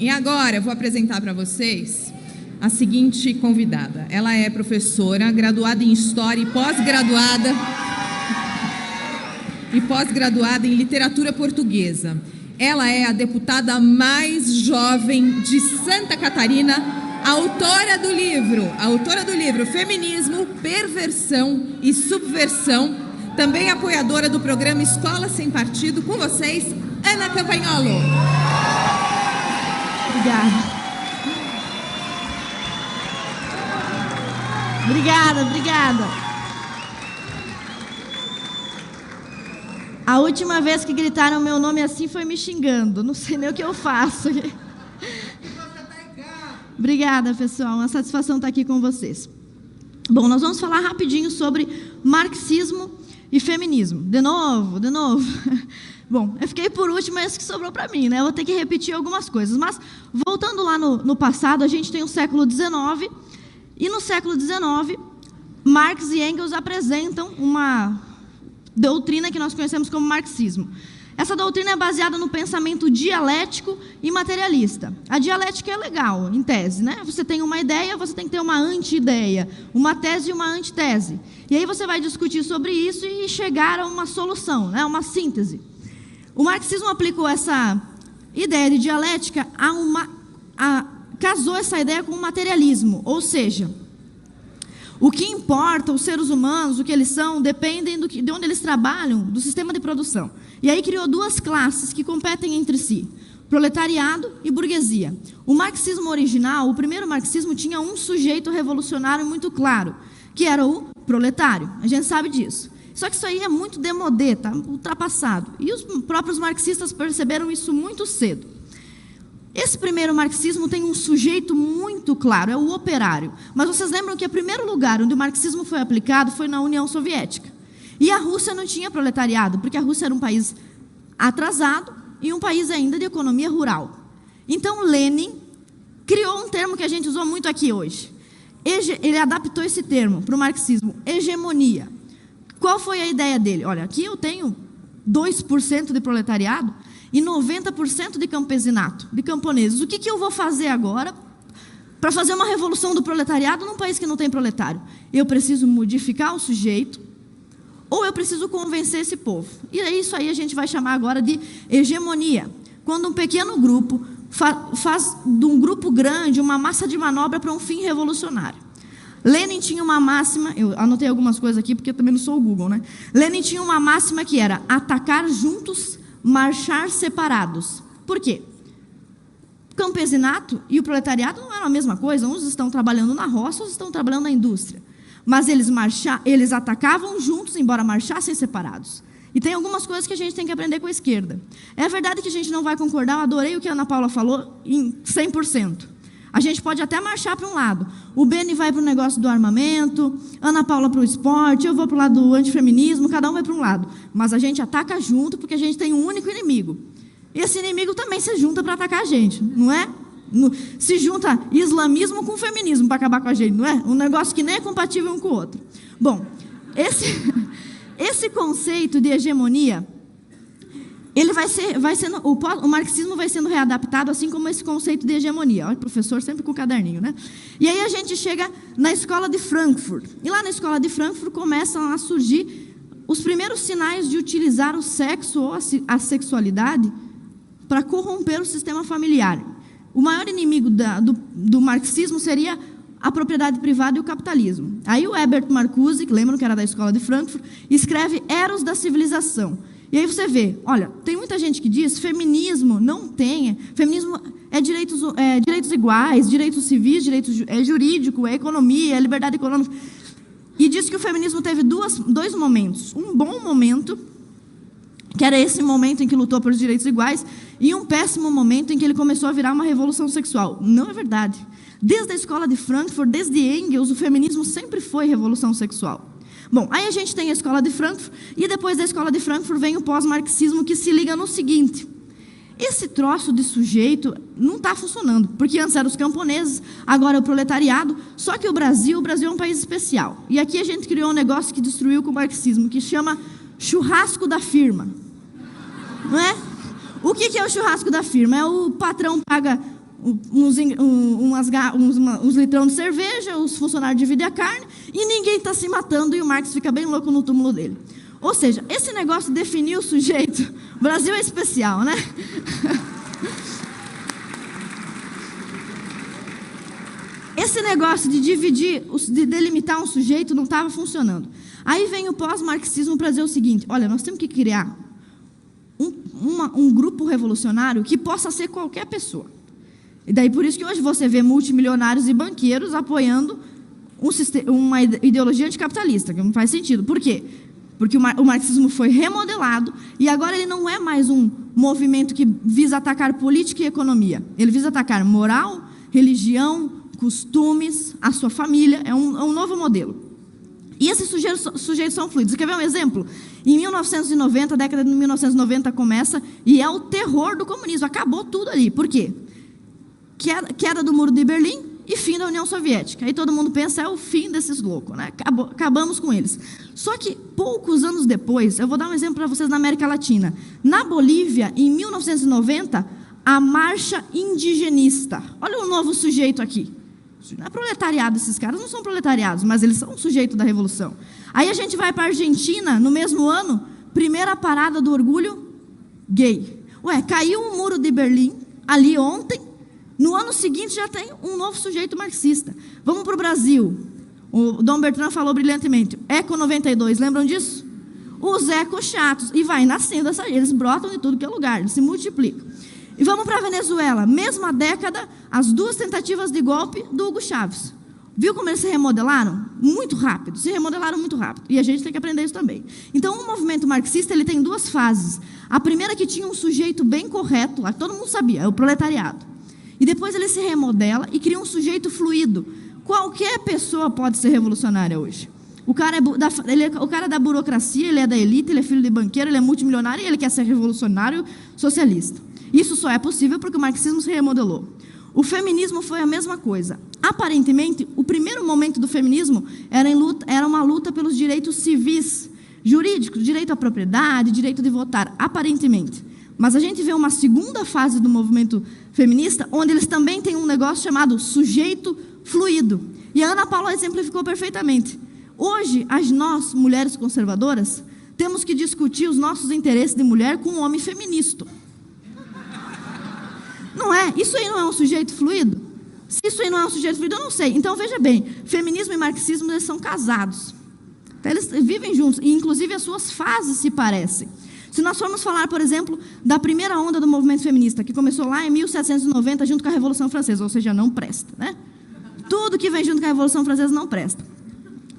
E agora eu vou apresentar para vocês a seguinte convidada. Ela é professora, graduada em História e pós-graduada em Literatura Portuguesa. Ela é a deputada mais jovem de Santa Catarina, autora do livro Feminismo, Perversão e Subversão, também apoiadora do programa Escola Sem Partido. Com vocês, Ana Campagnolo. Obrigada. A última vez que gritaram meu nome assim foi me xingando. Não sei nem o que eu faço. Obrigada, pessoal. Uma satisfação estar aqui com vocês. Bom, nós vamos falar rapidinho sobre marxismo e feminismo. De novo. Bom, eu fiquei por último, é isso que sobrou para mim, né? Eu vou ter que repetir algumas coisas. Mas, voltando lá no passado, a gente tem o século XIX, e no século XIX, Marx e Engels apresentam uma doutrina que nós conhecemos como marxismo. Essa doutrina é baseada no pensamento dialético e materialista. A dialética é legal, em tese, né? Você tem uma ideia, você tem que ter uma anti-ideia, uma tese e uma antitese. E aí você vai discutir sobre isso e chegar a uma solução, né? Uma síntese. O marxismo aplicou essa ideia de dialética casou essa ideia com o materialismo, ou seja, o que importa, os seres humanos, o que eles são, dependem de onde eles trabalham, do sistema de produção. E aí criou duas classes que competem entre si, proletariado e burguesia. O marxismo original, o primeiro marxismo, tinha um sujeito revolucionário muito claro, que era o proletário. A gente sabe disso. Só que isso aí é muito démodé, tá ultrapassado. E os próprios marxistas perceberam isso muito cedo. Esse primeiro marxismo tem um sujeito muito claro, é o operário. Mas vocês lembram que o primeiro lugar onde o marxismo foi aplicado foi na União Soviética. E a Rússia não tinha proletariado, porque a Rússia era um país atrasado e um país ainda de economia rural. Então Lenin criou um termo que a gente usou muito aqui hoje. Ele adaptou esse termo para o marxismo, hegemonia. Qual foi a ideia dele? Olha, aqui eu tenho 2% de proletariado e 90% de campesinato, de camponeses. O que eu vou fazer agora para fazer uma revolução do proletariado num país que não tem proletário? Eu preciso modificar o sujeito ou eu preciso convencer esse povo? E isso aí a gente vai chamar agora de hegemonia. Quando um pequeno grupo faz de um grupo grande uma massa de manobra para um fim revolucionário. Lenin tinha uma máxima, eu anotei algumas coisas aqui porque eu também não sou o Google, né? Lenin tinha uma máxima que era atacar juntos, marchar separados. Por quê? O campesinato e o proletariado não eram a mesma coisa. Uns estão trabalhando na roça, outros estão trabalhando na indústria. Mas eles atacavam juntos, embora marchassem separados. E tem algumas coisas que a gente tem que aprender com a esquerda. É verdade que a gente não vai concordar, eu adorei o que a Ana Paula falou, em 100%. A gente pode até marchar para um lado. O Beni vai para o negócio do armamento, Ana Paula para o esporte, eu vou para o lado do antifeminismo, cada um vai para um lado. Mas a gente ataca junto porque a gente tem um único inimigo. E esse inimigo também se junta para atacar a gente, não é? Se junta islamismo com feminismo para acabar com a gente, não é? Um negócio que nem é compatível um com o outro. Bom, esse conceito de hegemonia, ele o marxismo vai sendo readaptado, assim como esse conceito de hegemonia. Olha, o professor sempre com o caderninho, né? E aí a gente chega na escola de Frankfurt. E lá na escola de Frankfurt começam a surgir os primeiros sinais de utilizar o sexo ou a sexualidade para corromper o sistema familiar. O maior inimigo do marxismo seria a propriedade privada e o capitalismo. Aí o Herbert Marcuse, que lembram que era da escola de Frankfurt, escreve Eros da Civilização. E aí você vê, olha, tem muita gente que diz feminismo não tem, feminismo é direitos iguais, direitos civis, é jurídico, é economia, é liberdade econômica. E diz que o feminismo teve dois momentos. Um bom momento, que era esse momento em que lutou por direitos iguais, e um péssimo momento em que ele começou a virar uma revolução sexual. Não é verdade. Desde a escola de Frankfurt, desde Engels, o feminismo sempre foi revolução sexual. Bom, aí a gente tem a escola de Frankfurt, e depois da escola de Frankfurt vem o pós-marxismo, que se liga no seguinte: esse troço de sujeito não está funcionando, porque antes eram os camponeses, agora é o proletariado, só que o Brasil é um país especial. E aqui a gente criou um negócio que destruiu com o marxismo, que chama churrasco da firma. Não é? O que é o churrasco da firma? É o patrão paga uns litrão de cerveja, os funcionários dividem a carne, e ninguém está se matando, e o Marx fica bem louco no túmulo dele. Ou seja, esse negócio de definir o sujeito, o Brasil é especial, né? Esse negócio de dividir, de delimitar um sujeito não estava funcionando. Aí vem o pós-marxismo para dizer o seguinte: olha, nós temos que criar um grupo revolucionário que possa ser qualquer pessoa. E daí por isso que hoje você vê multimilionários e banqueiros apoiando uma ideologia anticapitalista, que não faz sentido. Por quê? Porque o marxismo foi remodelado e agora ele não é mais um movimento que visa atacar política e economia. Ele visa atacar moral, religião, costumes, a sua família. É um novo modelo. E esses sujeitos são fluidos. Quer ver um exemplo? Em 1990, a década de 1990 começa e é o terror do comunismo. Acabou tudo ali. Por quê? Queda do Muro de Berlim e fim da União Soviética. Aí todo mundo pensa, é o fim desses loucos, né? Acabamos com eles. Só que poucos anos depois, eu vou dar um exemplo para vocês na América Latina. Na Bolívia, em 1990, a Marcha Indigenista. Olha um novo sujeito aqui. Não é proletariado, esses caras não são proletariados, mas eles são um sujeito da Revolução. Aí a gente vai para a Argentina, no mesmo ano, primeira parada do orgulho gay. Ué, caiu o Muro de Berlim, ali ontem, no ano seguinte já tem um novo sujeito marxista. Vamos para o Brasil. O Dom Bertrand falou brilhantemente. Eco 92, lembram disso? Os ecos chatos. E vai nascendo eles brotam de tudo que é lugar, eles se multiplicam. E vamos para a Venezuela. Mesma década, as duas tentativas de golpe do Hugo Chávez. Viu como eles se remodelaram? Muito rápido. Se remodelaram muito rápido. E a gente tem que aprender isso também. Então, o movimento marxista ele tem duas fases. A primeira que tinha um sujeito bem correto, lá todo mundo sabia, é o proletariado. E depois ele se remodela e cria um sujeito fluido. Qualquer pessoa pode ser revolucionária hoje. O cara o cara é da burocracia, ele é da elite, ele é filho de banqueiro, ele é multimilionário e ele quer ser revolucionário socialista. Isso só é possível porque o marxismo se remodelou. O feminismo foi a mesma coisa. Aparentemente, o primeiro momento do feminismo era uma luta pelos direitos civis, jurídicos, direito à propriedade, direito de votar, aparentemente. Mas a gente vê uma segunda fase do movimento feminista, onde eles também têm um negócio chamado sujeito fluido. E a Ana Paula exemplificou perfeitamente. Hoje, nós, mulheres conservadoras, temos que discutir os nossos interesses de mulher com um homem feminista. Não é? Isso aí não é um sujeito fluido? Se isso aí não é um sujeito fluido, eu não sei. Então, veja bem, feminismo e marxismo, eles são casados. Então, eles vivem juntos, e inclusive as suas fases se parecem. Se nós formos falar, por exemplo, da primeira onda do movimento feminista, que começou lá em 1790, junto com a Revolução Francesa, ou seja, não presta, né? Tudo que vem junto com a Revolução Francesa não presta.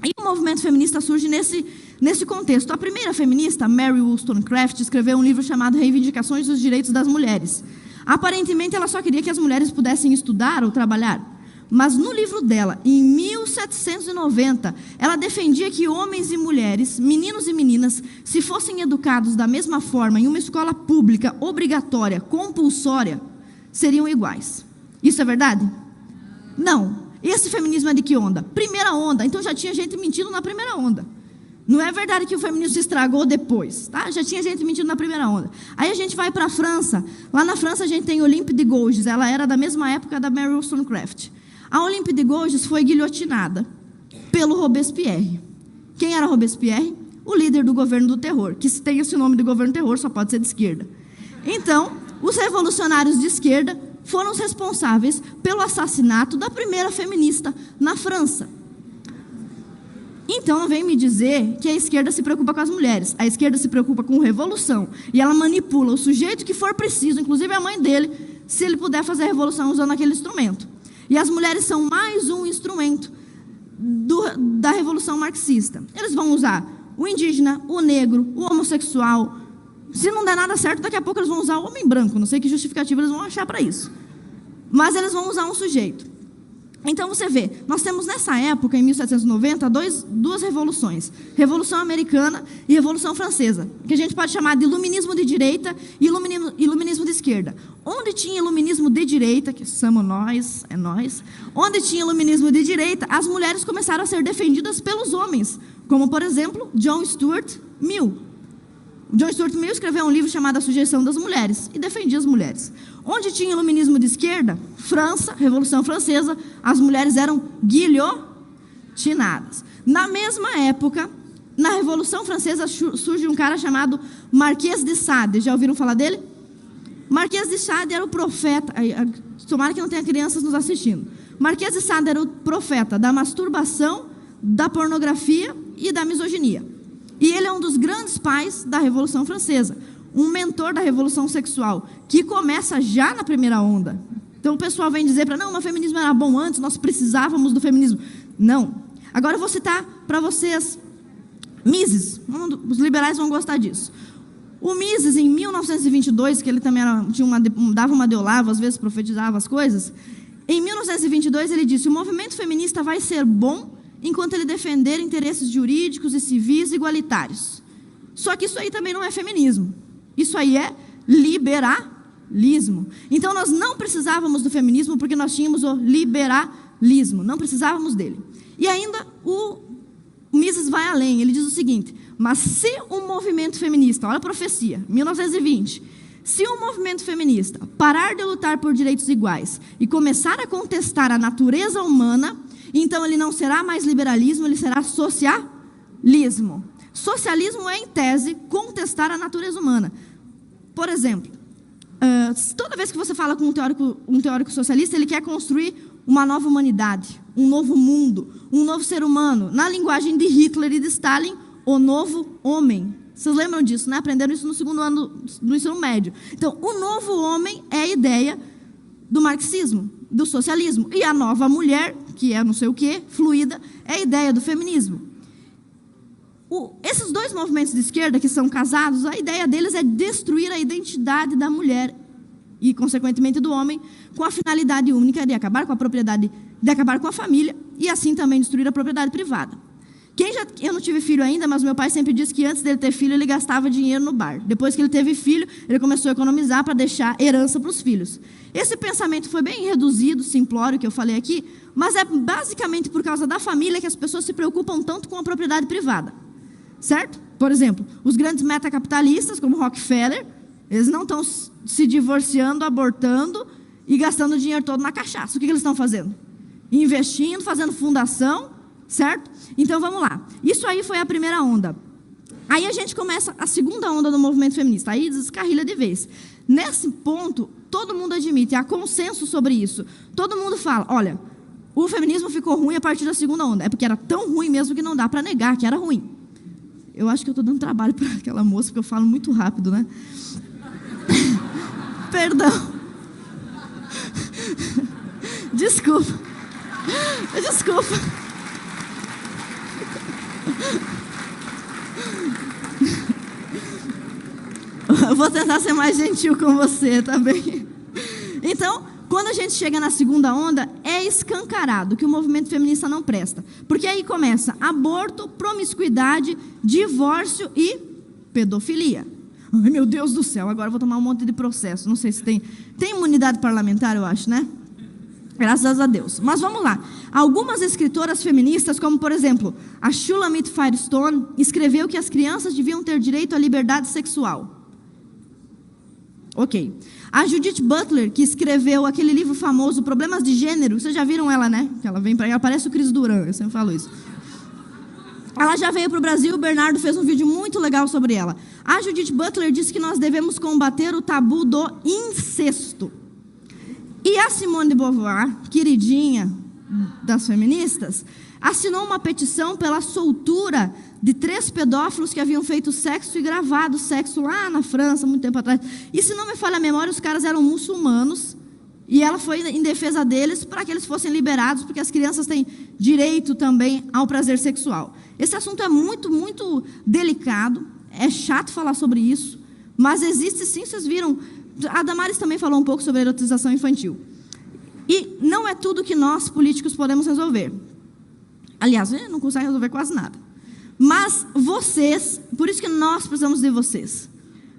E o movimento feminista surge nesse contexto. A primeira feminista, Mary Wollstonecraft, escreveu um livro chamado Reivindicações dos Direitos das Mulheres. Aparentemente, ela só queria que as mulheres pudessem estudar ou trabalhar. Mas no livro dela, em 1790, ela defendia que homens e mulheres, meninos e meninas, se fossem educados da mesma forma em uma escola pública, obrigatória, compulsória, seriam iguais. Isso é verdade? Não. Esse feminismo é de que onda? Primeira onda. Então já tinha gente mentindo na primeira onda. Não é verdade que o feminismo se estragou depois, tá? Já tinha gente mentindo na primeira onda. Aí a gente vai para a França. Lá na França a gente tem Olympe de Gouges. Ela era da mesma época da Mary Wollstonecraft. A Olympe de Gouges foi guilhotinada pelo Robespierre. Quem era Robespierre? O líder do governo do terror. Que se tem esse nome de governo do terror, só pode ser de esquerda. Então, os revolucionários de esquerda foram os responsáveis pelo assassinato da primeira feminista na França. Então, não vem me dizer que a esquerda se preocupa com as mulheres. A esquerda se preocupa com revolução. E ela manipula o sujeito que for preciso, inclusive a mãe dele, se ele puder fazer a revolução usando aquele instrumento. E as mulheres são mais um instrumento da revolução marxista. Eles vão usar o indígena, o negro, o homossexual. Se não der nada certo, daqui a pouco eles vão usar o homem branco. Não sei que justificativa eles vão achar para isso. Mas eles vão usar um sujeito. Então, você vê, nós temos nessa época, em 1790, duas revoluções. Revolução Americana e Revolução Francesa, que a gente pode chamar de iluminismo de direita e iluminismo de esquerda. Onde tinha iluminismo de direita, que somos nós, é nós, onde tinha iluminismo de direita, as mulheres começaram a ser defendidas pelos homens, como, por exemplo, John Stuart Mill. John Stuart Mill escreveu um livro chamado A Sujeição das Mulheres e defendia as mulheres. Onde tinha iluminismo de esquerda? França, Revolução Francesa, as mulheres eram guilhotinadas. Na mesma época, na Revolução Francesa, surge um cara chamado Marquês de Sade. Já ouviram falar dele? Marquês de Sade era o profeta. Tomara que não tenha crianças nos assistindo. Marquês de Sade era o profeta da masturbação, da pornografia e da misoginia. E ele é um dos grandes pais da Revolução Francesa, um mentor da Revolução Sexual, que começa já na primeira onda. Então o pessoal vem dizer para, não, o feminismo era bom antes, nós precisávamos do feminismo. Não. Agora eu vou citar para vocês Mises, os liberais vão gostar disso. O Mises, em 1922, que ele também dava uma de Olavo, às vezes profetizava as coisas, em 1922 ele disse, o movimento feminista vai ser bom enquanto ele defender interesses jurídicos e civis igualitários. Só que isso aí também não é feminismo. Isso aí é liberalismo. Então nós não precisávamos do feminismo porque nós tínhamos o liberalismo, não precisávamos dele. E ainda o Mises vai além, ele diz o seguinte, mas se o movimento feminista, olha a profecia, 1920, se o movimento feminista parar de lutar por direitos iguais e começar a contestar a natureza humana, então ele não será mais liberalismo, ele será socialismo. Socialismo é, em tese, contestar a natureza humana. Por exemplo, toda vez que você fala com um teórico socialista, ele quer construir uma nova humanidade, um novo mundo, um novo ser humano. Na linguagem de Hitler e de Stalin, o novo homem. Vocês lembram disso, né? Aprenderam isso no segundo ano do ensino médio. Então, o novo homem é a ideia do marxismo, do socialismo. E a nova mulher, que é não sei o quê, fluida, é a ideia do feminismo. Esses dois movimentos de esquerda que são casados, a ideia deles é destruir a identidade da mulher e, consequentemente, do homem, com a finalidade única de acabar com a propriedade, de acabar com a família e, assim, também destruir a propriedade privada. Eu não tive filho ainda, mas meu pai sempre disse que antes dele ter filho, ele gastava dinheiro no bar. Depois que ele teve filho, ele começou a economizar para deixar herança para os filhos. Esse pensamento foi bem reduzido, simplório, que eu falei aqui, mas é basicamente por causa da família que as pessoas se preocupam tanto com a propriedade privada. Certo? Por exemplo, os grandes metacapitalistas, como Rockefeller, eles não estão se divorciando, abortando e gastando o dinheiro todo na cachaça. O que eles estão fazendo? Investindo, fazendo fundação, certo? Então, vamos lá. Isso aí foi a primeira onda. Aí a gente começa a segunda onda do movimento feminista. Aí descarrilha de vez. Nesse ponto, todo mundo admite, há consenso sobre isso. Todo mundo fala, olha, o feminismo ficou ruim a partir da segunda onda. É porque era tão ruim mesmo que não dá para negar que era ruim. Eu acho que eu estou dando trabalho para aquela moça, porque eu falo muito rápido, né? Perdão. Desculpa. Eu vou tentar ser mais gentil com você, tá bem? Então, quando a gente chega na segunda onda, é escancarado que o movimento feminista não presta. Porque aí começa aborto, promiscuidade, divórcio e pedofilia. Ai, meu Deus do céu, agora eu vou tomar um monte de processo. Não sei se tem imunidade parlamentar, eu acho, né? Graças a Deus. Mas vamos lá. Algumas escritoras feministas, como por exemplo, a Shulamit Firestone, escreveu que as crianças deviam ter direito à liberdade sexual. Ok. A Judith Butler, que escreveu aquele livro famoso, Problemas de Gênero, vocês já viram ela, né? Ela vem para cá, parece o Cris Duran, eu sempre falo isso. Ela já veio para o Brasil, o Bernardo fez um vídeo muito legal sobre ela. A Judith Butler disse que nós devemos combater o tabu do incesto. E a Simone de Beauvoir, queridinha das feministas, assinou uma petição pela soltura de 3 pedófilos que haviam feito sexo e gravado sexo lá na França, muito tempo atrás. E se não me falha a memória, os caras eram muçulmanos, e ela foi em defesa deles para que eles fossem liberados, porque as crianças têm direito também ao prazer sexual. Esse assunto é muito, muito delicado, é chato falar sobre isso, mas existe sim, vocês viram. A Damares também falou um pouco sobre a erotização infantil. E não é tudo que nós, políticos, podemos resolver. Aliás, não consegue resolver quase nada. Mas vocês, por isso que nós precisamos de vocês.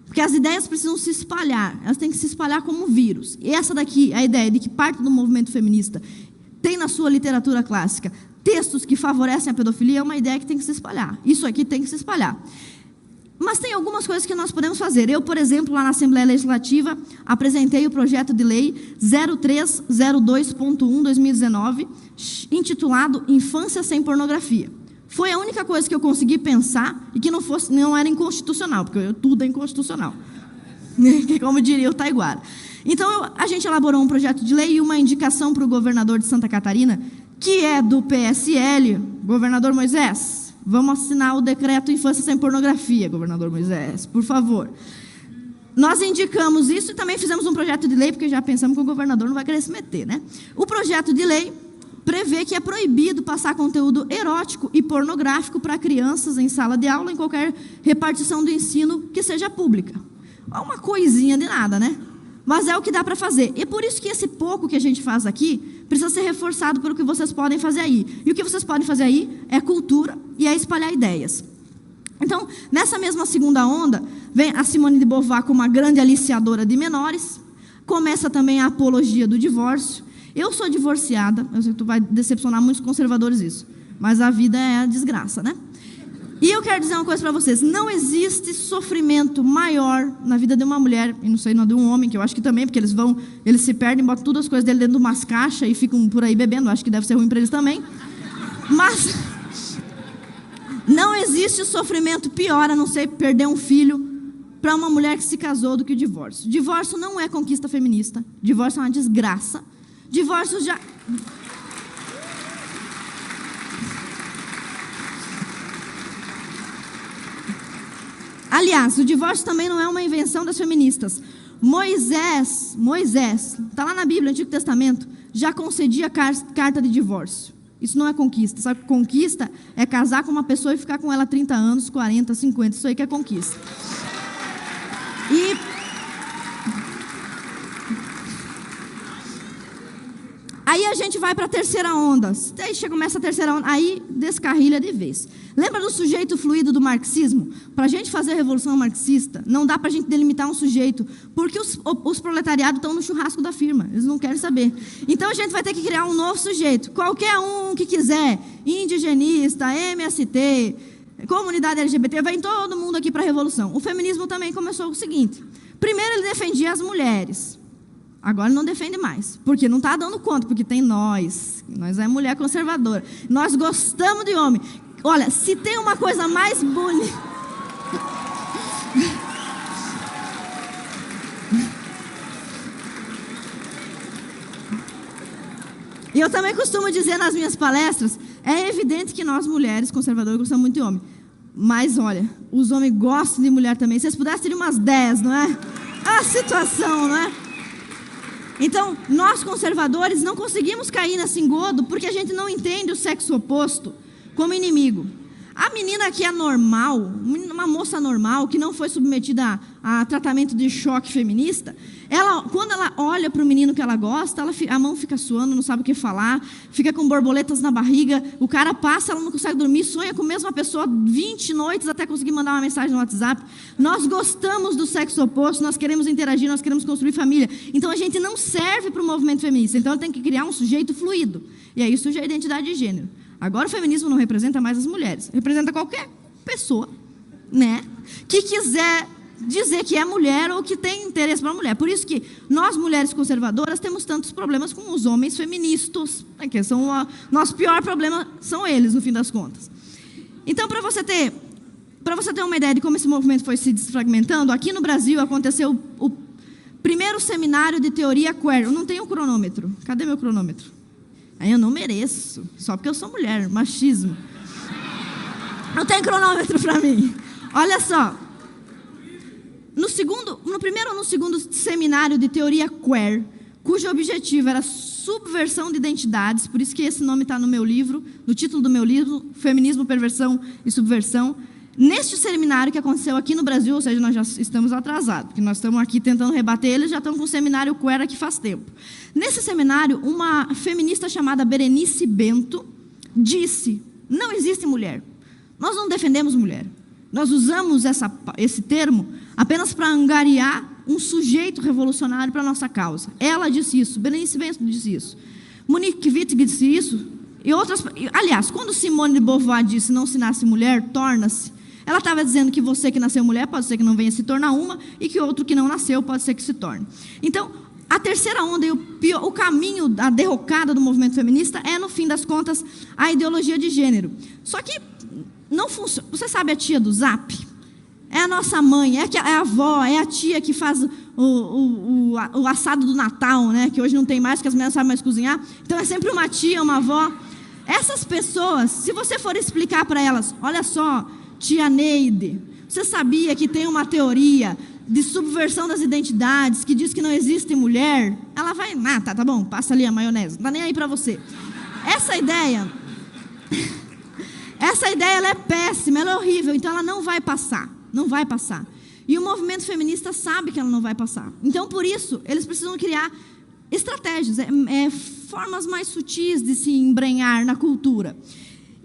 Porque as ideias precisam se espalhar, elas têm que se espalhar como vírus. E essa daqui, a ideia de que parte do movimento feminista tem na sua literatura clássica textos que favorecem a pedofilia, é uma ideia que tem que se espalhar. Isso aqui tem que se espalhar. Mas tem algumas coisas que nós podemos fazer. Eu, por exemplo, lá na Assembleia Legislativa, apresentei o projeto de lei 0302.1/2019, intitulado Infância Sem Pornografia. Foi a única coisa que eu consegui pensar e que não era inconstitucional, porque tudo é inconstitucional. Como diria o Taiguara. Então, a gente elaborou um projeto de lei e uma indicação para o governador de Santa Catarina, que é do PSL, governador Moisés. Vamos assinar o decreto Infância Sem Pornografia, governador Moisés, por favor. Nós indicamos isso e também fizemos um projeto de lei, porque já pensamos que o governador não vai querer se meter, né? O projeto de lei prevê que é proibido passar conteúdo erótico e pornográfico para crianças em sala de aula, em qualquer repartição do ensino que seja pública. É uma coisinha de nada, né? Mas é o que dá para fazer. E por isso que esse pouco que a gente faz aqui precisa ser reforçado pelo que vocês podem fazer aí. E o que vocês podem fazer aí é cultura e é espalhar ideias. Então, nessa mesma segunda onda, vem a Simone de Beauvoir como uma grande aliciadora de menores. Começa também a apologia do divórcio. Eu sou divorciada, eu sei que tu vai decepcionar muitos conservadores isso, mas a vida é a desgraça, né? E eu quero dizer uma coisa para vocês, não existe sofrimento maior na vida de uma mulher, e não sei, não de um homem, que eu acho que também, porque eles se perdem, botam todas as coisas dele dentro de umas caixas e ficam por aí bebendo, acho que deve ser ruim para eles também. Mas não existe sofrimento pior, a não ser perder um filho para uma mulher que se casou, do que o divórcio. Divórcio não é conquista feminista, divórcio é uma desgraça. Divórcio já... Aliás, o divórcio também não é uma invenção das feministas. Moisés, está lá na Bíblia, no Antigo Testamento, já concedia carta de divórcio. Isso não é conquista. Sabe que conquista é casar com uma pessoa e ficar com ela 30 anos, 40, 50. Isso aí que é conquista. Aí a gente vai para a terceira onda. Aí começa a terceira onda, aí descarrilha de vez. Lembra do sujeito fluido do marxismo? Para a gente fazer a revolução marxista, não dá para a gente delimitar um sujeito, porque os proletariados estão no churrasco da firma, eles não querem saber. Então a gente vai ter que criar um novo sujeito, qualquer um que quiser, indigenista, MST, comunidade LGBT, vem todo mundo aqui para a revolução. O feminismo também começou o seguinte: primeiro ele defendia as mulheres. Agora não defende mais, porque não está dando conta, porque tem nós é mulher conservadora, nós gostamos de homem. Olha, se tem uma coisa mais bonita... E eu também costumo dizer nas minhas palestras, é evidente que nós mulheres conservadoras gostamos muito de homem, mas olha, os homens gostam de mulher também. Se vocês pudessem, teriam umas 10, não é? A situação, não é? Então, nós conservadores não conseguimos cair nesse engodo porque a gente não entende o sexo oposto como inimigo. A menina que é normal, uma moça normal, que não foi submetida a tratamento de choque feminista, quando ela olha para o menino que ela gosta, a mão fica suando, não sabe o que falar, fica com borboletas na barriga, o cara passa, ela não consegue dormir, sonha com a mesma pessoa 20 noites até conseguir mandar uma mensagem no WhatsApp. Nós gostamos do sexo oposto, nós queremos interagir, nós queremos construir família. Então a gente não serve para o movimento feminista, então tem que criar um sujeito fluido. E aí surge a identidade de gênero. Agora o feminismo não representa mais as mulheres, representa qualquer pessoa, né, que quiser dizer que é mulher ou que tem interesse para a mulher. Por isso que nós, mulheres conservadoras, temos tantos problemas com os homens feministas, né, que são nosso pior problema são eles, no fim das contas. Então, para você ter uma ideia de como esse movimento foi se desfragmentando, aqui no Brasil aconteceu o primeiro seminário de teoria queer. Eu não tenho cronômetro. Cadê meu cronômetro? Aí eu não mereço, só porque eu sou mulher, machismo. Não tem cronômetro para mim. Olha só. No primeiro ou no segundo seminário de teoria queer, cujo objetivo era subversão de identidades, por isso que esse nome está no meu livro, no título do meu livro, Feminismo, Perversão e Subversão. Neste seminário que aconteceu aqui no Brasil, ou seja, nós já estamos atrasados, porque nós estamos aqui tentando rebater eles, já estamos com um seminário queer aqui faz tempo. Nesse seminário, uma feminista chamada Berenice Bento disse: não existe mulher, nós não defendemos mulher, nós usamos esse termo apenas para angariar um sujeito revolucionário para a nossa causa. Ela disse isso, Berenice Bento disse isso, Monique Wittig disse isso, e outras... Aliás, quando Simone de Beauvoir disse não se nasce mulher, torna-se, Ela estava dizendo que você que nasceu mulher pode ser que não venha se tornar uma, e que outro que não nasceu pode ser que se torne. Então, a terceira onda e o caminho, a derrocada do movimento feminista é, no fim das contas, a ideologia de gênero. Só que não funciona. Você sabe a tia do Zap? É a nossa mãe, é a avó, é a tia que faz o assado do Natal, né? Que hoje não tem mais, porque as mulheres não sabem mais cozinhar. Então, é sempre uma tia, uma avó. Essas pessoas, se você for explicar para elas, olha só, tia Neide, você sabia que tem uma teoria de subversão das identidades, que diz que não existe mulher? Ela vai, tá bom, passa ali a maionese, não tá nem aí para você. Essa ideia ela é péssima, ela é horrível, então ela não vai passar. Não vai passar. E o movimento feminista sabe que ela não vai passar. Então, por isso, eles precisam criar estratégias, formas mais sutis de se embrenhar na cultura.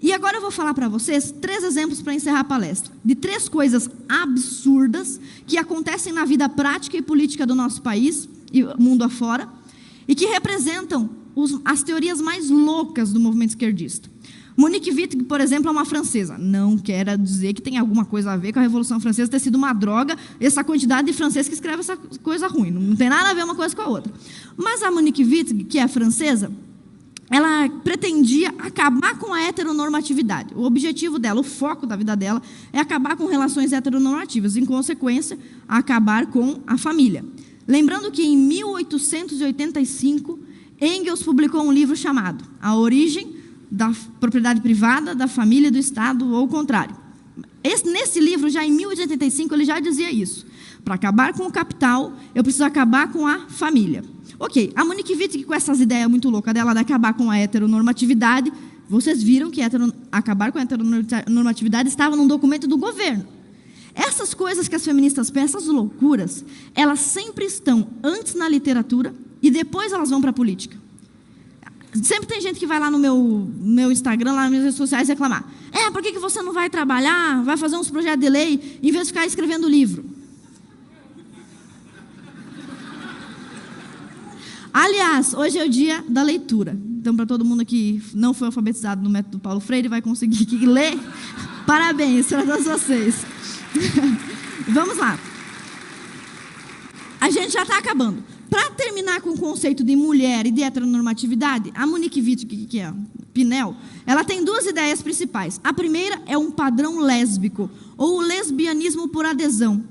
E agora eu vou falar para vocês 3 exemplos para encerrar a palestra, de 3 coisas absurdas que acontecem na vida prática e política do nosso país e mundo afora, e que representam as teorias mais loucas do movimento esquerdista. Monique Wittig, por exemplo, é uma francesa. Não quero dizer que tem alguma coisa a ver com a Revolução Francesa ter sido uma droga, essa quantidade de francês que escreve essa coisa ruim. Não tem nada a ver uma coisa com a outra. Mas a Monique Wittig, que é francesa, ela pretendia acabar com a heteronormatividade. O objetivo dela, o foco da vida dela, é acabar com relações heteronormativas, em consequência, acabar com a família. Lembrando que em 1885, Engels publicou um livro chamado A Origem da Propriedade Privada, da Família e do Estado, ou o contrário. Nesse livro, já em 1885, ele já dizia isso. Para acabar com o capital, eu preciso acabar com a família. Ok, a Monique Wittig, com essas ideias muito loucas dela de acabar com a heteronormatividade, vocês viram que acabar com a heteronormatividade estava num documento do governo. Essas coisas que as feministas pensam, essas loucuras, elas sempre estão antes na literatura e depois elas vão para a política. Sempre tem gente que vai lá no meu Instagram, lá nas minhas redes sociais, reclamar. Por que você não vai trabalhar, vai fazer uns projetos de lei, em vez de ficar escrevendo livro? Aliás, hoje é o dia da leitura. Então, para todo mundo que não foi alfabetizado no método Paulo Freire, vai conseguir ler, parabéns para todos vocês. Vamos lá. A gente já está acabando. Para terminar com o conceito de mulher e de heteronormatividade, a Monique Wittig, que é Pinel, ela tem 2 ideias principais. A primeira é um padrão lésbico, ou o lesbianismo por adesão.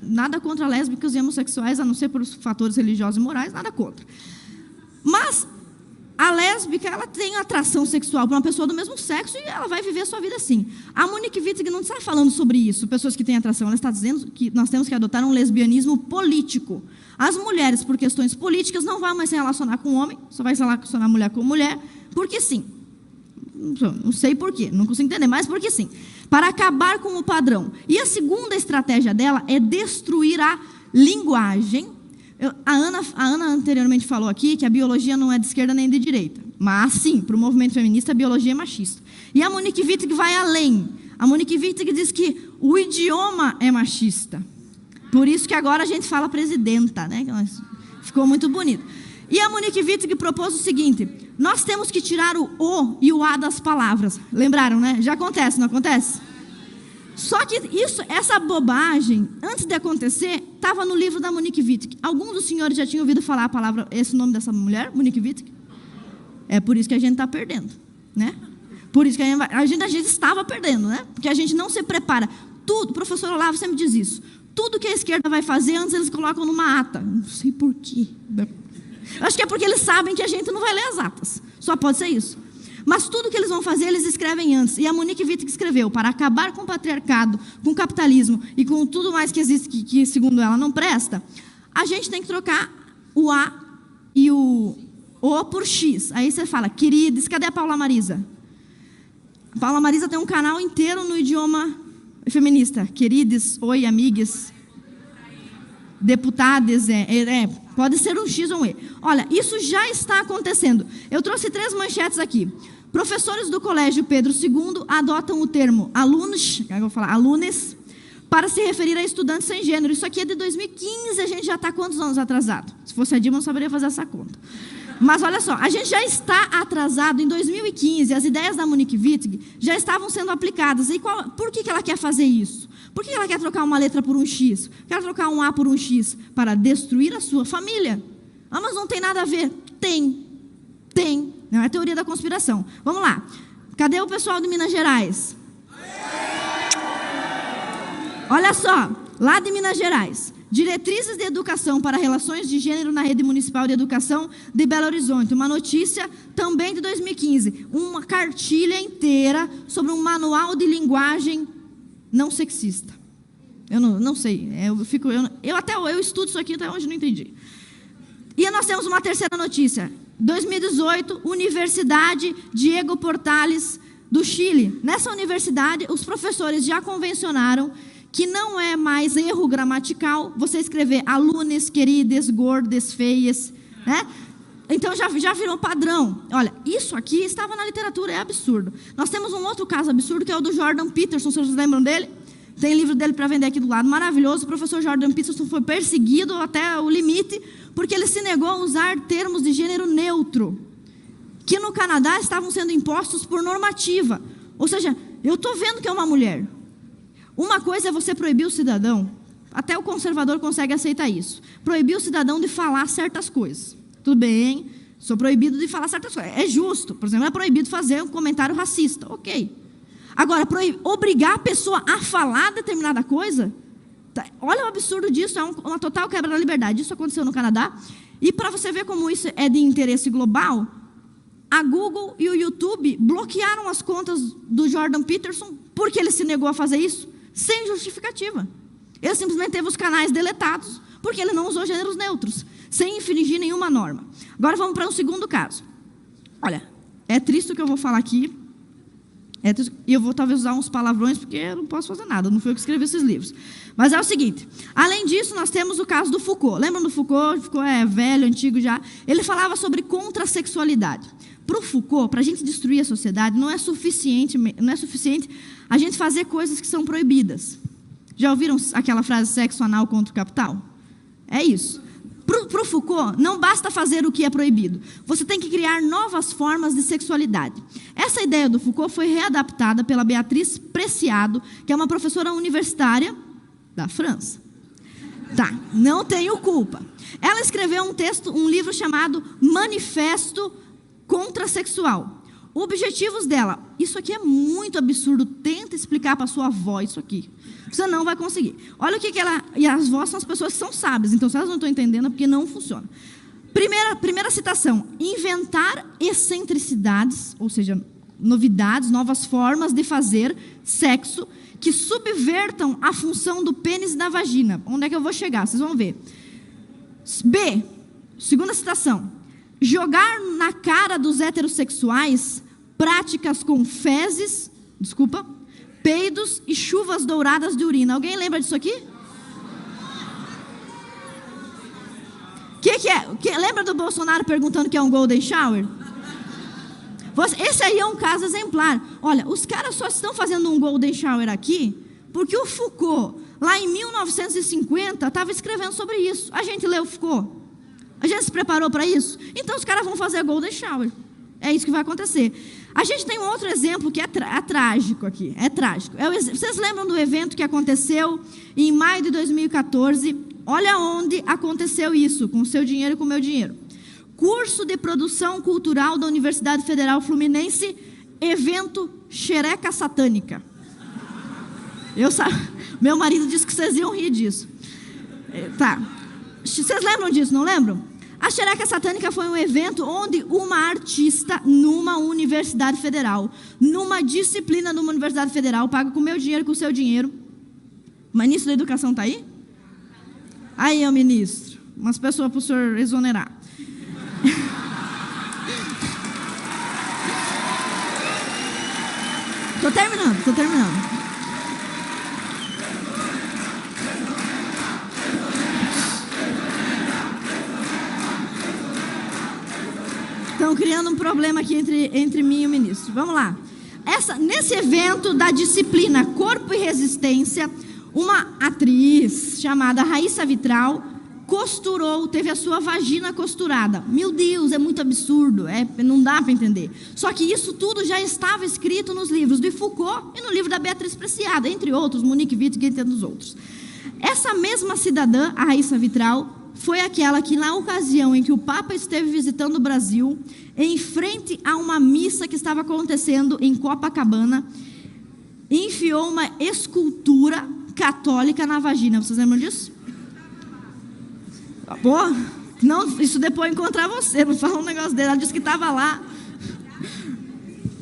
Nada contra lésbicas e homossexuais, a não ser por fatores religiosos e morais, nada contra. Mas a lésbica, ela tem atração sexual para uma pessoa do mesmo sexo e ela vai viver a sua vida assim. A Monique Wittig não está falando sobre isso, pessoas que têm atração, ela está dizendo que nós temos que adotar um lesbianismo político. As mulheres, por questões políticas, não vão mais se relacionar com homem, só vai se relacionar mulher com mulher, porque sim. Não sei por quê, não consigo entender, mas porque sim. Para acabar com o padrão. E a segunda estratégia dela é destruir a linguagem. A Ana anteriormente falou aqui que a biologia não é de esquerda nem de direita. Mas, sim, para o movimento feminista, a biologia é machista. E a Monique Wittig vai além. A Monique Wittig diz que o idioma é machista. Por isso que agora a gente fala presidenta, né? Ficou muito bonito. E a Monique Wittig propôs o seguinte: nós temos que tirar o e o a das palavras. Lembraram, né? Já acontece, não acontece? Só que essa bobagem, antes de acontecer, estava no livro da Monique Wittig. Alguns dos senhores já tinham ouvido falar a palavra, esse nome dessa mulher, Monique Wittig? É por isso que a gente está perdendo, né? Por isso que a gente estava perdendo, né? Porque a gente não se prepara. Tudo, o professor Olavo sempre diz isso. Tudo que a esquerda vai fazer, antes eles colocam numa ata. Não sei por quê. Acho que é porque eles sabem que a gente não vai ler as atas. Só pode ser isso. Mas tudo que eles vão fazer, eles escrevem antes. E a Monique Wittig escreveu: para acabar com o patriarcado, com o capitalismo e com tudo mais que existe, que segundo ela não presta, a gente tem que trocar o A e o O por X. Aí você fala: queridos, cadê a Paula Marisa? A Paula Marisa tem um canal inteiro no idioma feminista. Queridos, oi, amigas, deputadas, pode ser um X ou um E. Olha, isso já está acontecendo. Eu trouxe 3 manchetes aqui. Professores do Colégio Pedro II adotam o termo alunos, eu vou falar alunes, para se referir a estudantes sem gênero. Isso aqui é de 2015, a gente já está quantos anos atrasado? Se fosse a Dilma, eu não saberia fazer essa conta. Mas olha só, a gente já está atrasado. Em 2015, as ideias da Monique Wittig já estavam sendo aplicadas. E por que ela quer fazer isso? Por que ela quer trocar uma letra por um X? Quer trocar um A por um X? Para destruir a sua família. Ah, mas não tem nada a ver. Tem. Não é teoria da conspiração. Vamos lá. Cadê o pessoal de Minas Gerais? Olha só, lá de Minas Gerais. Diretrizes de Educação para Relações de Gênero na Rede Municipal de Educação de Belo Horizonte. Uma notícia também de 2015. Uma cartilha inteira sobre um manual de linguagem não sexista. Eu não sei. Eu estudo isso aqui até hoje não entendi. E nós temos uma terceira notícia. 2018, Universidade Diego Portales do Chile. Nessa universidade, os professores já convencionaram que não é mais erro gramatical você escrever alunos, queridas, gordas, feias, né? Então já virou padrão. Olha, isso aqui estava na literatura, é absurdo. Nós temos um outro caso absurdo, que é o do Jordan Peterson, vocês lembram dele? Tem livro dele para vender aqui do lado, maravilhoso. O professor Jordan Peterson foi perseguido até o limite, porque ele se negou a usar termos de gênero neutro, que no Canadá estavam sendo impostos por normativa. Ou seja, eu estou vendo que é uma mulher. Uma coisa é você proibir o cidadão, até o conservador consegue aceitar isso, proibir o cidadão de falar certas coisas. Tudo bem, sou proibido de falar certas coisas. É justo, por exemplo, é proibido fazer um comentário racista, ok. Agora, obrigar a pessoa a falar determinada coisa, olha o absurdo disso, é uma total quebra da liberdade. Isso aconteceu no Canadá. E para você ver como isso é de interesse global, a Google e o YouTube bloquearam as contas do Jordan Peterson porque ele se negou a fazer isso, sem justificativa. Ele simplesmente teve os canais deletados porque ele não usou gêneros neutros, sem infringir nenhuma norma. Agora vamos para um segundo caso. Olha, é triste o que eu vou falar aqui. E eu vou talvez usar uns palavrões, porque eu não posso fazer nada, não fui eu que escrevi esses livros. Mas é o seguinte, além disso, nós temos o caso do Foucault. Lembram do Foucault? Foucault é velho, antigo já. Ele falava sobre contrassexualidade. Para o Foucault, para a gente destruir a sociedade, não é suficiente a gente fazer coisas que são proibidas. Já ouviram aquela frase, sexo anal contra o capital? É isso. Para o Foucault, não basta fazer o que é proibido. Você tem que criar novas formas de sexualidade. Essa ideia do Foucault foi readaptada pela Beatriz Preciado, que é uma professora universitária da França. Tá, não tenho culpa. Ela escreveu um livro chamado Manifesto Contrassexual. Objetivos dela. Isso aqui é muito absurdo. Tenta explicar para sua avó isso aqui. Você não vai conseguir. Olha o que ela... E as vós são as pessoas que são sábias. Então, se elas não estão entendendo, é porque não funciona. Primeira citação. Inventar excentricidades, ou seja, novidades, novas formas de fazer sexo que subvertam a função do pênis e da vagina. Onde é que eu vou chegar? Vocês vão ver. B. Segunda citação. Jogar na cara dos heterossexuais práticas com fezes, peidos e chuvas douradas de urina. Alguém lembra disso aqui? Que é? Lembra do Bolsonaro perguntando o que é um golden shower? Esse aí é um caso exemplar. Olha, os caras só estão fazendo um golden shower aqui porque o Foucault, lá em 1950, estava escrevendo sobre isso. A gente leu o Foucault? A gente se preparou para isso? Então os caras vão fazer golden shower. É isso que vai acontecer. A gente tem um outro exemplo que é trágico aqui. É trágico. Vocês lembram do evento que aconteceu em maio de 2014? Olha onde aconteceu isso, com o seu dinheiro e com o meu dinheiro. Curso de Produção Cultural da Universidade Federal Fluminense, evento Xereca Satânica. Meu marido disse que vocês iam rir disso. Tá. Vocês lembram disso, não lembram? A Xereca Satânica foi um evento onde uma artista, numa universidade federal, numa disciplina numa universidade federal, paga com o meu dinheiro, com o seu dinheiro. O ministro da Educação está aí? Aí, é o ministro. Umas pessoas para o senhor exonerar. Estou terminando. Estão criando um problema aqui entre mim e o ministro. Vamos lá. Nesse evento da disciplina Corpo e Resistência, uma atriz chamada Raíssa Vitral costurou, teve a sua vagina costurada. Meu Deus, é muito absurdo, não dá para entender. Só que isso tudo já estava escrito nos livros de Foucault e no livro da Beatriz Preciado, entre outros, Monique Wittig e tantos outros. Essa mesma cidadã, a Raíssa Vitral, foi aquela que, na ocasião em que o Papa esteve visitando o Brasil, em frente a uma missa que estava acontecendo em Copacabana, enfiou uma escultura católica na vagina. Vocês lembram disso? Pô, não, isso depois encontrar você, não fala um negócio dele. Ela disse que estava lá.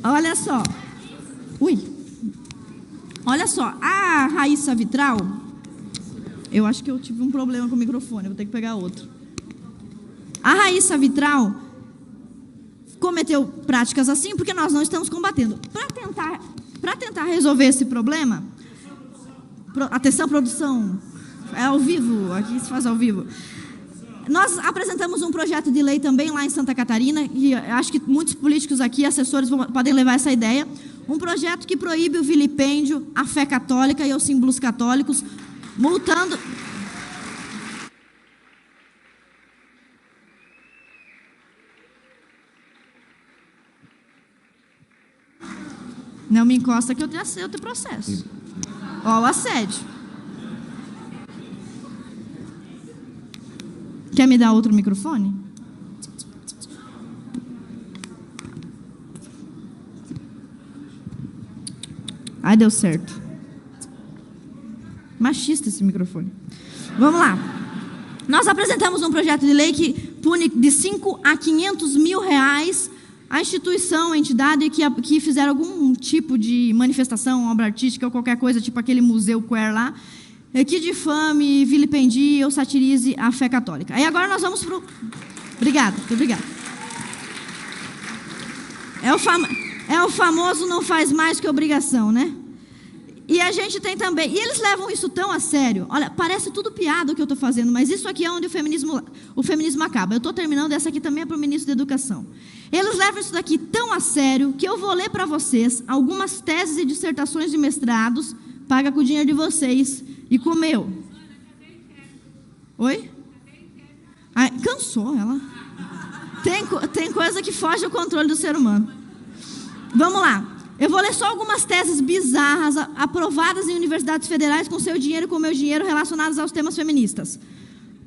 Olha só. Ui. Olha só, a Raíssa Vitral, eu acho que eu tive um problema com o microfone, vou ter que pegar outro. A Raíssa Vitral cometeu práticas assim porque nós não estamos combatendo. Para tentar resolver esse problema, atenção, produção, é ao vivo, aqui se faz ao vivo. Nós apresentamos um projeto de lei também lá em Santa Catarina, e acho que muitos políticos aqui, assessores, podem levar essa ideia. Um projeto que proíbe o vilipêndio à fé católica e aos símbolos católicos, multando... Não me encosta que eu tenho processo. Ó, o assédio. Quer me dar outro microfone? Ai, deu certo. Machista esse microfone. Vamos lá. Nós apresentamos um projeto de lei que pune de 5 a 500 mil reais a instituição, a entidade que fizer algum tipo de manifestação, obra artística ou qualquer coisa, tipo aquele museu queer lá, que difame, vilipendie ou satirize a fé católica. Aí agora nós vamos para o... Obrigada, muito obrigada. É o famoso não faz mais que obrigação, né? E a gente tem também... E eles levam isso tão a sério. Olha, parece tudo piada o que eu estou fazendo, mas isso aqui é onde o feminismo acaba. Eu estou terminando, essa aqui também é para o ministro da Educação. Eles levam isso daqui tão a sério que eu vou ler para vocês algumas teses e dissertações de mestrados, paga com o dinheiro de vocês e com o meu. Oi? Ai, cansou ela. Tem coisa que foge ao controle do ser humano. Vamos lá. Eu vou ler só algumas teses bizarras aprovadas em universidades federais com seu dinheiro e com o meu dinheiro relacionadas aos temas feministas.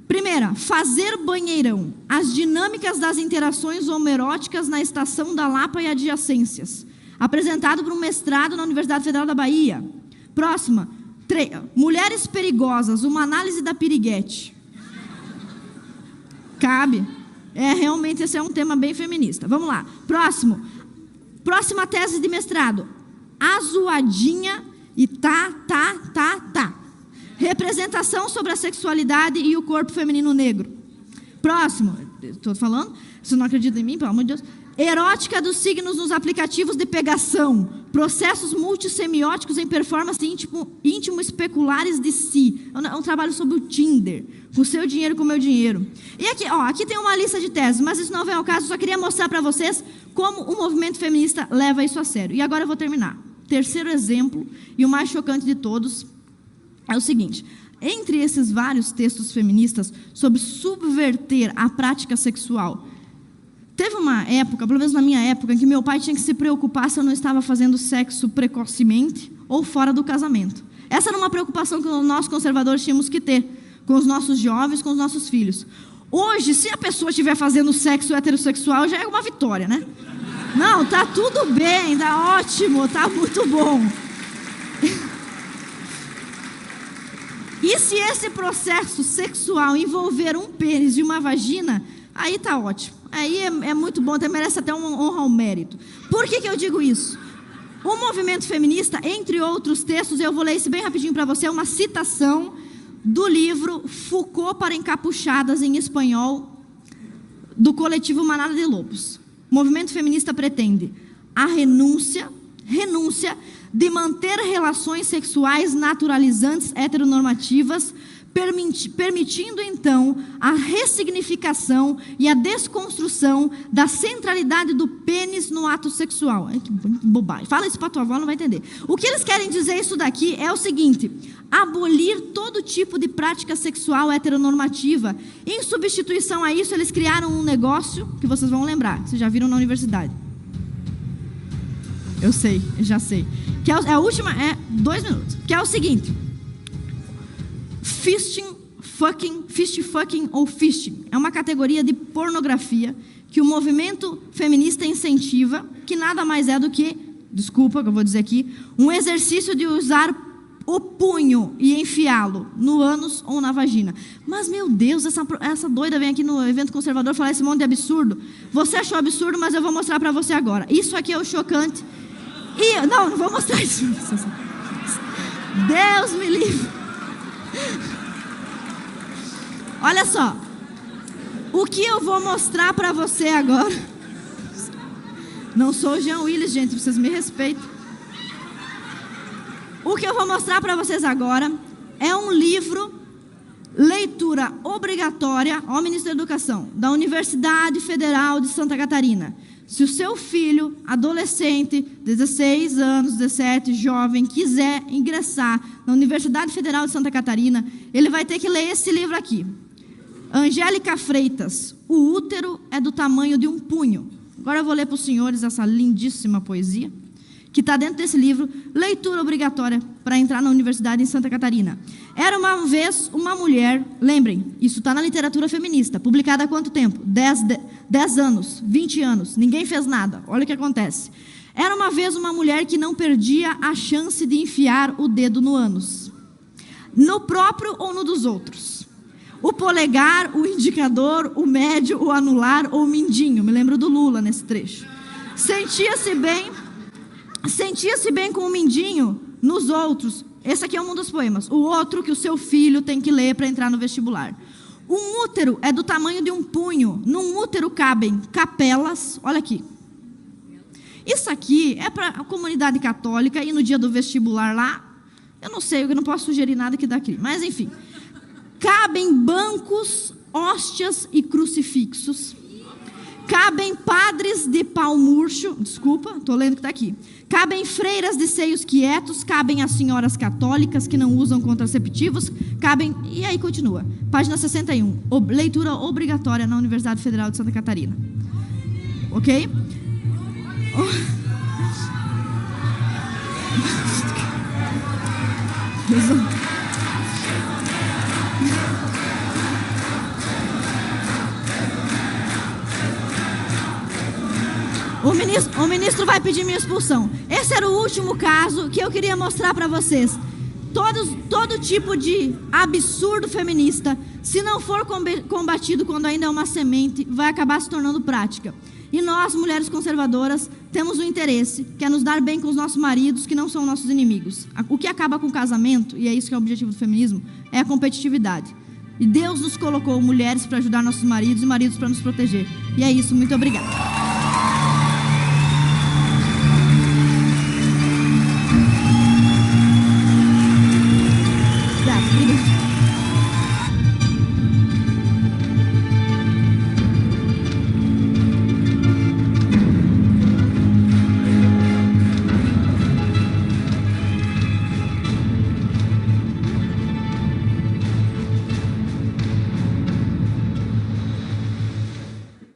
Primeira, fazer banheirão. As dinâmicas das interações homoeróticas na Estação da Lapa e adjacências. Apresentado por um mestrado na Universidade Federal da Bahia. Próxima, mulheres perigosas, uma análise da piriguete. Cabe. Realmente esse é um tema bem feminista. Vamos lá. Próxima tese de mestrado. Azuadinha e tá. Representação sobre a sexualidade e o corpo feminino negro. Próximo. Estou falando? Você não acredita em mim, pelo amor de Deus? Erótica dos signos nos aplicativos de pegação. Processos multissemióticos em performance íntimo especulares de si. É um trabalho sobre o Tinder. Com o seu dinheiro, com o meu dinheiro. E aqui tem uma lista de teses, mas isso não vem ao caso. Só queria mostrar para vocês como o movimento feminista leva isso a sério. E agora eu vou terminar. Terceiro exemplo, e o mais chocante de todos, é o seguinte. Entre esses vários textos feministas sobre subverter a prática sexual, teve uma época, pelo menos na minha época, em que meu pai tinha que se preocupar se eu não estava fazendo sexo precocemente ou fora do casamento. Essa era uma preocupação que nós conservadores tínhamos que ter com os nossos jovens, com os nossos filhos. Hoje, se a pessoa estiver fazendo sexo heterossexual, já é uma vitória, né? Não, tá tudo bem, tá ótimo, tá muito bom. E se esse processo sexual envolver um pênis e uma vagina, aí tá ótimo. Aí é muito bom, merece até uma honra ao mérito. Por que eu digo isso? O movimento feminista, entre outros textos, eu vou ler isso bem rapidinho para você, uma citação do livro Foucault para Encapuchadas, em espanhol, do coletivo Manada de Lobos. O movimento feminista pretende a renúncia de manter relações sexuais naturalizantes heteronormativas permitindo então a ressignificação e a desconstrução da centralidade do pênis no ato sexual. Ai, que bobagem. Fala isso para tua avó, não vai entender. O que eles querem dizer isso daqui é o seguinte: abolir todo tipo de prática sexual heteronormativa. Em substituição a isso, eles criaram um negócio que vocês vão lembrar, vocês já viram na universidade. Eu sei, já sei. Que é a última, 2 minutos. Que é o seguinte: fist fucking ou fisting é uma categoria de pornografia que o movimento feminista incentiva, que nada mais é do que, desculpa que eu vou dizer aqui, um exercício de usar o punho e enfiá-lo no ânus ou na vagina. Mas, meu Deus, essa doida vem aqui no evento conservador falar esse monte de absurdo. Você achou absurdo, mas eu vou mostrar para você agora. Isso aqui é o chocante. E não vou mostrar isso. Deus me livre. Olha só, o que eu vou mostrar para você agora. Não sou o Jean Willis, gente, vocês me respeitam. O que eu vou mostrar para vocês agora é um livro, leitura obrigatória ao Ministério da Educação, da Universidade Federal de Santa Catarina. Se o seu filho, adolescente, 16 anos, 17, jovem, quiser ingressar na Universidade Federal de Santa Catarina, ele vai ter que ler esse livro aqui. Angélica Freitas, O Útero é do Tamanho de um Punho. Agora eu vou ler para os senhores essa lindíssima poesia, que está dentro desse livro, leitura obrigatória para entrar na Universidade em Santa Catarina. Era uma vez uma mulher, lembrem, isso está na literatura feminista, publicada há quanto tempo? 10 anos, 20 anos, ninguém fez nada, olha o que acontece. Era uma vez uma mulher que não perdia a chance de enfiar o dedo no ânus, no próprio ou no dos outros. O polegar, o indicador, o médio, o anular ou o mindinho, me lembro do Lula nesse trecho. Sentia-se bem com o mindinho nos outros. Esse aqui é um dos poemas. O outro que o seu filho tem que ler para entrar no vestibular. Um útero é do tamanho de um punho. Num útero cabem capelas. Olha aqui. Isso aqui é para a comunidade católica e no dia do vestibular lá, eu não sei, eu não posso sugerir nada que dá aqui. Mas enfim. Cabem bancos, hóstias e crucifixos. Cabem padres de pau murcho, desculpa, estou lendo que está aqui. Cabem freiras de seios quietos, cabem as senhoras católicas que não usam contraceptivos, cabem... E aí continua. Página 61. Leitura obrigatória na Universidade Federal de Santa Catarina. Ok? O ministro vai pedir minha expulsão. Esse era o último caso que eu queria mostrar para vocês. Todo tipo de absurdo feminista, se não for combatido quando ainda é uma semente, vai acabar se tornando prática. E nós, mulheres conservadoras, temos um interesse, que é nos dar bem com os nossos maridos, que não são nossos inimigos. O que acaba com o casamento, e é isso que é o objetivo do feminismo, é a competitividade. E Deus nos colocou mulheres para ajudar nossos maridos e maridos para nos proteger. E é isso, muito obrigada.